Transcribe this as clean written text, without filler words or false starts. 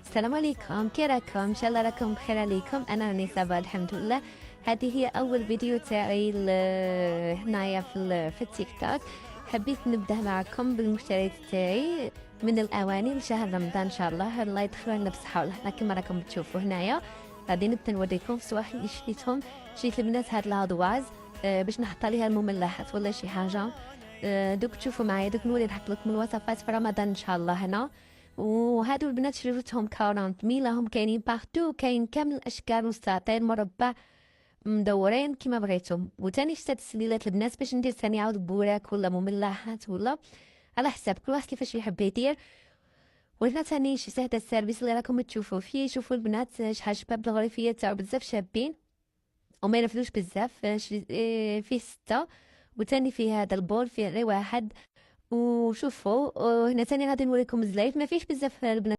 السلام عليكم، كي راكم؟ ان شاء الله راكم بخير عليكم. انا راني صابه الحمد لله. هذه هي اول فيديو تاعي هنايا في التيك توك. حبيت نبدا معكم بالمشتريات تاعي من الاواني لشهر رمضان ان شاء الله يدخل لنا بصحه والهنا. كما راكم تشوفوا هنايا غادي نبدا نوريكم صوالح اللي شريتهم. شريت البنات هاد الهادواز باش نحط عليها المملحات ولا شي حاجه. دوك تشوفوا معايا، دوك نولي نحط لكم الوصفات في رمضان ان شاء الله هنا. وهادو البنات شريتهم 40 ميل، هم كاينين بارتو، كاين كامل الاشكال والساطين مربع مدورين كيما بغيتم. وتاني شتات السليلات البنات باش ندير ثاني عاود بوراك ولا مملحات ولا على حساب كل واحد كيفاش يحب يدير. وهنا تاني شي هذا السيرفيس اللي راكم تشوفوا فيه. شوفوا البنات شحال شباب الغريفيه تاعو بزاف شابين وما يرفدوش بزاف. فيه 6 وتاني فيه هذا البول فيه غير واحد. وشوفوا هنا تاني غادي نوريكم الزلايف، ما فيش بزاف البنات